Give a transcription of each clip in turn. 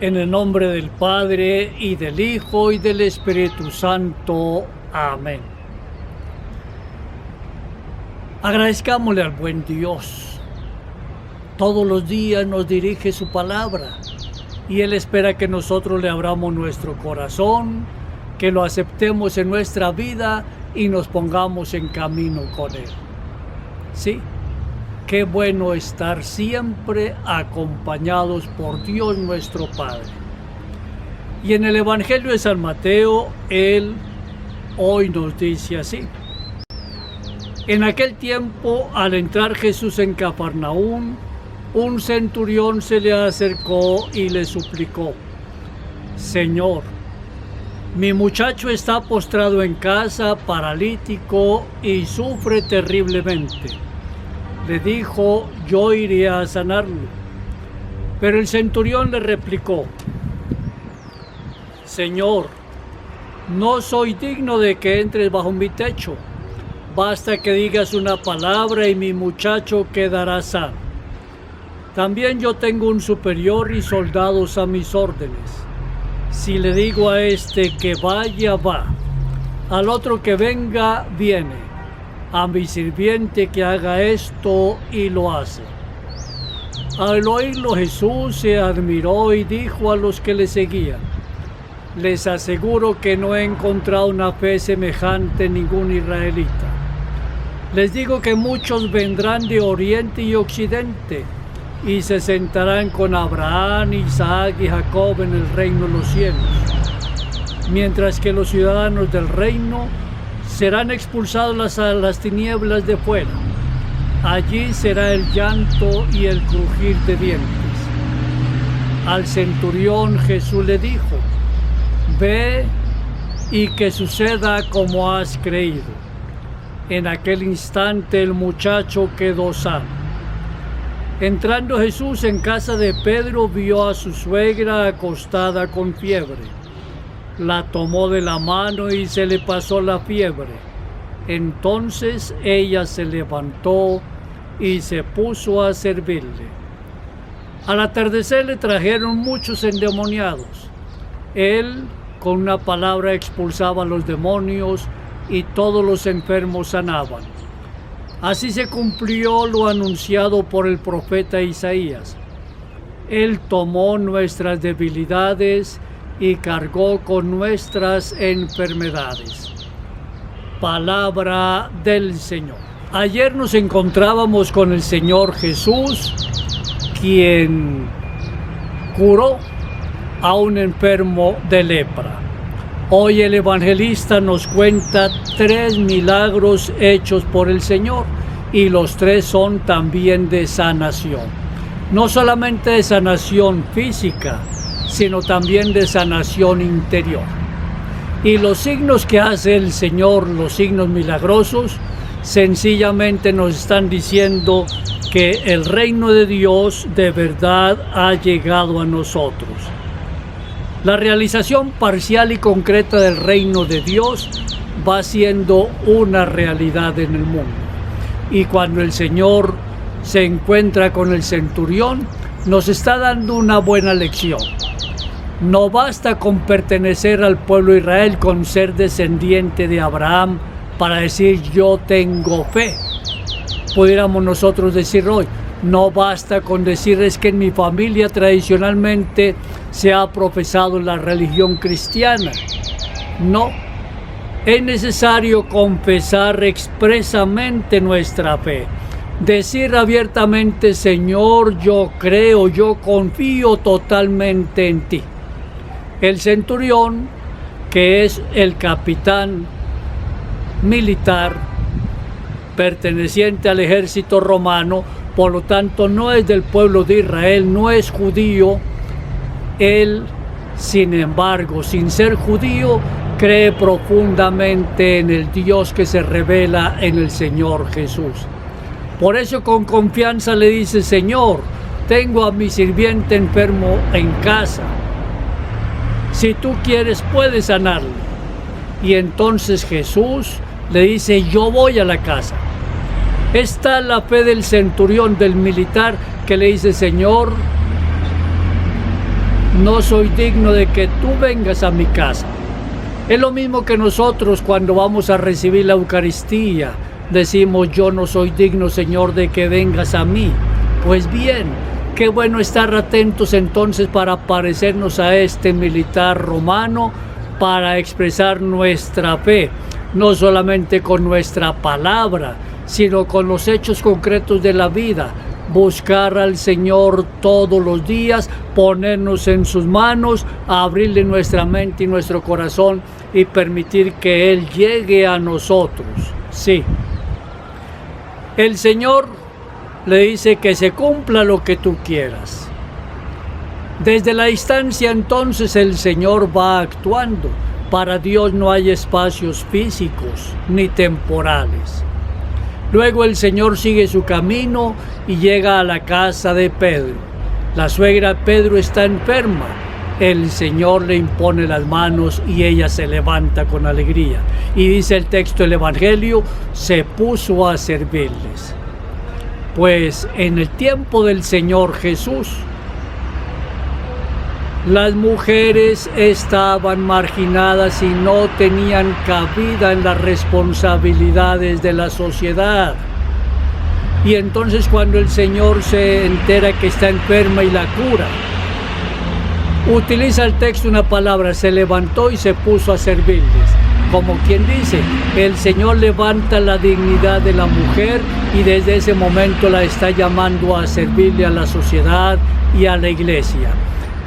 En el nombre del Padre, y del Hijo, y del Espíritu Santo. Amén. Agradezcámosle al buen Dios. Todos los días nos dirige su palabra, y Él espera que nosotros le abramos nuestro corazón, que lo aceptemos en nuestra vida y nos pongamos en camino con Él. Sí. Qué bueno estar siempre acompañados por Dios nuestro Padre. Y en el Evangelio de San Mateo, Él hoy nos dice así. En aquel tiempo, al entrar Jesús en Cafarnaúm, un centurión se le acercó y le suplicó: Señor, mi muchacho está postrado en casa, paralítico, y sufre terriblemente. Le dijo: yo iré a sanarlo. Pero el centurión le replicó: Señor, no soy digno de que entres bajo mi techo. Basta que digas una palabra y mi muchacho quedará sano. También yo tengo un superior y soldados a mis órdenes. Si le digo a este que vaya, va. Al otro que venga, viene. A mi sirviente que haga esto, y lo hace. Al oírlo, Jesús se admiró y dijo a los que le seguían: les aseguro que no he encontrado una fe semejante en ningún israelita. Les digo que muchos vendrán de oriente y occidente y se sentarán con Abraham, Isaac y Jacob en el reino de los cielos, mientras que los ciudadanos del reino serán expulsados a las tinieblas de fuera. Allí será el llanto y el crujir de dientes. Al centurión Jesús le dijo: ve y que suceda como has creído. En aquel instante el muchacho quedó sano. Entrando Jesús en casa de Pedro, vio a su suegra acostada con fiebre. La tomó de la mano y se le pasó la fiebre. Entonces ella se levantó y se puso a servirle. Al atardecer le trajeron muchos endemoniados. Él con una palabra expulsaba a los demonios y todos los enfermos sanaban. Así se cumplió lo anunciado por el profeta Isaías. Él tomó nuestras debilidades y cargó con nuestras enfermedades. Palabra del Señor. Ayer nos encontrábamos con el Señor Jesús, quien curó a un enfermo de lepra. Hoy el evangelista nos cuenta 3 milagros hechos por el Señor, y los 3 son también de sanación. No solamente de sanación física, sino también de sanación interior. Y los signos que hace el Señor, los signos milagrosos, sencillamente nos están diciendo que el reino de Dios de verdad ha llegado a nosotros. La realización parcial y concreta del reino de Dios va siendo una realidad en el mundo. Y cuando el Señor se encuentra con el centurión, nos está dando una buena lección. No basta con pertenecer al pueblo de Israel, con ser descendiente de Abraham, para decir yo tengo fe. Pudiéramos nosotros decir hoy, no basta con decir es que en mi familia tradicionalmente se ha profesado la religión cristiana. No, es necesario confesar expresamente nuestra fe. Decir abiertamente: Señor, yo creo, yo confío totalmente en ti. El centurión, que es el capitán militar perteneciente al ejército romano, por lo tanto no es del pueblo de Israel, no es judío. Él, sin embargo, sin ser judío, cree profundamente en el Dios que se revela en el Señor Jesús. Por eso con confianza le dice: Señor, tengo a mi sirviente enfermo en casa. Si tú quieres, puedes sanarlo. Y entonces Jesús le dice: yo voy a la casa. Está la fe del centurión, del militar, que le dice: Señor, no soy digno de que tú vengas a mi casa. Es lo mismo que nosotros cuando vamos a recibir la Eucaristía, decimos, yo no soy digno, Señor, de que vengas a mí. Pues bien, qué bueno estar atentos entonces para parecernos a este militar romano, para expresar nuestra fe, no solamente con nuestra palabra, sino con los hechos concretos de la vida. Buscar al Señor todos los días, ponernos en sus manos, abrirle nuestra mente y nuestro corazón y permitir que Él llegue a nosotros. Sí. El Señor le dice que se cumpla lo que tú quieras. Desde la distancia entonces el Señor va actuando. Para Dios no hay espacios físicos ni temporales. Luego el Señor sigue su camino y llega a la casa de Pedro. La suegra de Pedro está enferma. El Señor le impone las manos y ella se levanta con alegría. Y dice el texto del Evangelio, se puso a servirles. Pues en el tiempo del Señor Jesús, las mujeres estaban marginadas y no tenían cabida en las responsabilidades de la sociedad. Y entonces cuando el Señor se entera que está enferma y la cura, utiliza el texto una palabra, se levantó y se puso a servirles. Como quien dice, el Señor levanta la dignidad de la mujer y desde ese momento la está llamando a servirle a la sociedad y a la iglesia.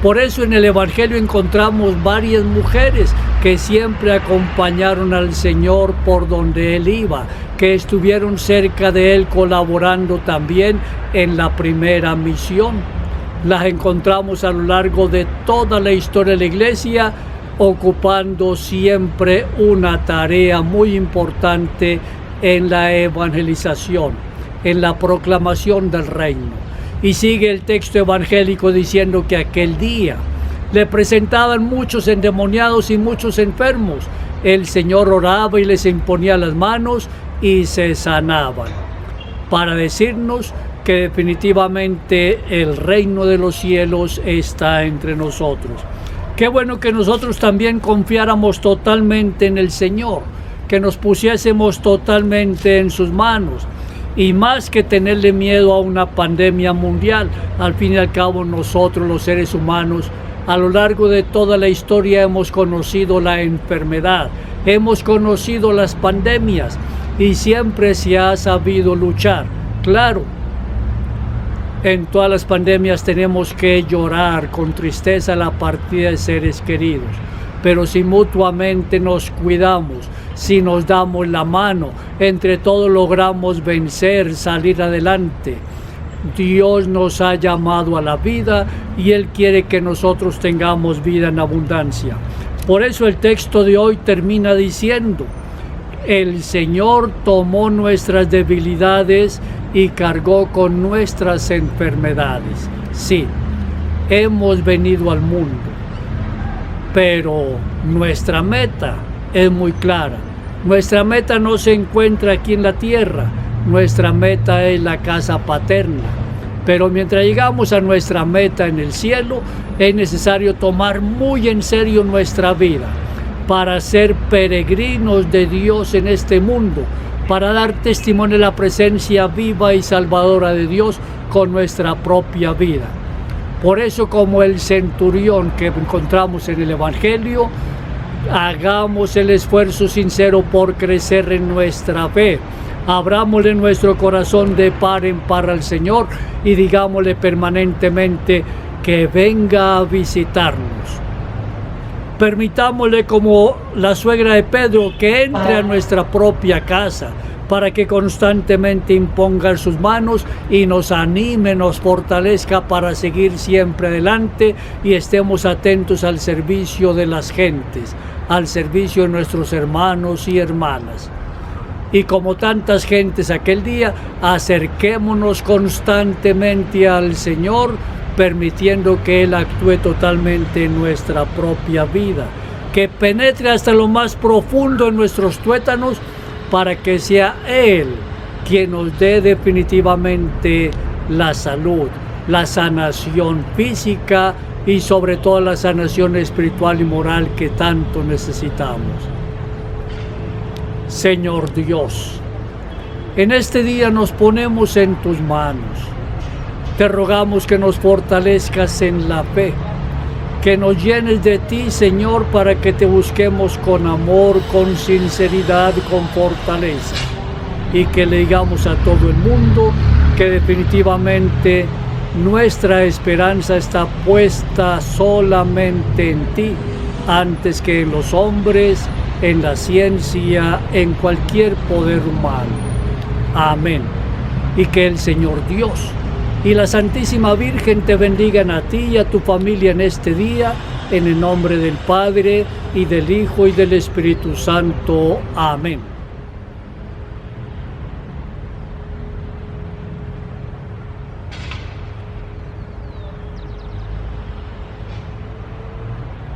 Por eso en el Evangelio encontramos varias mujeres que siempre acompañaron al Señor por donde Él iba, que estuvieron cerca de Él colaborando también en la primera misión. Las encontramos a lo largo de toda la historia de la Iglesia, ocupando siempre una tarea muy importante en la evangelización, en la proclamación del reino. Y sigue el texto evangélico diciendo que aquel día le presentaban muchos endemoniados y muchos enfermos. El Señor oraba y les imponía las manos y se sanaban. Para decirnos que definitivamente el reino de los cielos está entre nosotros. Qué bueno que nosotros también confiáramos totalmente en el Señor, que nos pusiésemos totalmente en sus manos. Y más que tenerle miedo a una pandemia mundial, al fin y al cabo nosotros los seres humanos a lo largo de toda la historia hemos conocido la enfermedad, hemos conocido las pandemias y siempre se ha sabido luchar. Claro, en todas las pandemias tenemos que llorar con tristeza la partida de seres queridos, pero si mutuamente nos cuidamos, si nos damos la mano, entre todos logramos vencer, salir adelante. Dios nos ha llamado a la vida y Él quiere que nosotros tengamos vida en abundancia. Por eso el texto de hoy termina diciendo, el Señor tomó nuestras debilidades y cargó con nuestras enfermedades. Sí, hemos venido al mundo, pero nuestra meta es muy clara. Nuestra meta no se encuentra aquí en la tierra, nuestra meta es la casa paterna. Pero mientras llegamos a nuestra meta en el cielo, es necesario tomar muy en serio nuestra vida para ser peregrinos de Dios en este mundo, para dar testimonio de la presencia viva y salvadora de Dios con nuestra propia vida. Por eso, como el centurión que encontramos en el Evangelio, hagamos el esfuerzo sincero por crecer en nuestra fe. Abrámosle nuestro corazón de par en par al Señor y digámosle permanentemente que venga a visitarnos. Permitámosle, como la suegra de Pedro, que entre a nuestra propia casa para que constantemente imponga sus manos y nos anime, nos fortalezca para seguir siempre adelante y estemos atentos al servicio de las gentes, al servicio de nuestros hermanos y hermanas. Y como tantas gentes aquel día, acerquémonos constantemente al Señor, permitiendo que Él actúe totalmente en nuestra propia vida, que penetre hasta lo más profundo en nuestros tuétanos, para que sea Él quien nos dé definitivamente la salud, la sanación física y sobre todo la sanación espiritual y moral que tanto necesitamos. Señor Dios, en este día nos ponemos en tus manos. Te rogamos que nos fortalezcas en la fe, que nos llenes de ti, Señor, para que te busquemos con amor, con sinceridad, con fortaleza, y que le digamos a todo el mundo que definitivamente nuestra esperanza está puesta solamente en ti, antes que en los hombres, en la ciencia, en cualquier poder humano. Amén. Y que el Señor Dios y la Santísima Virgen te bendigan a ti y a tu familia en este día, en el nombre del Padre, y del Hijo, y del Espíritu Santo. Amén.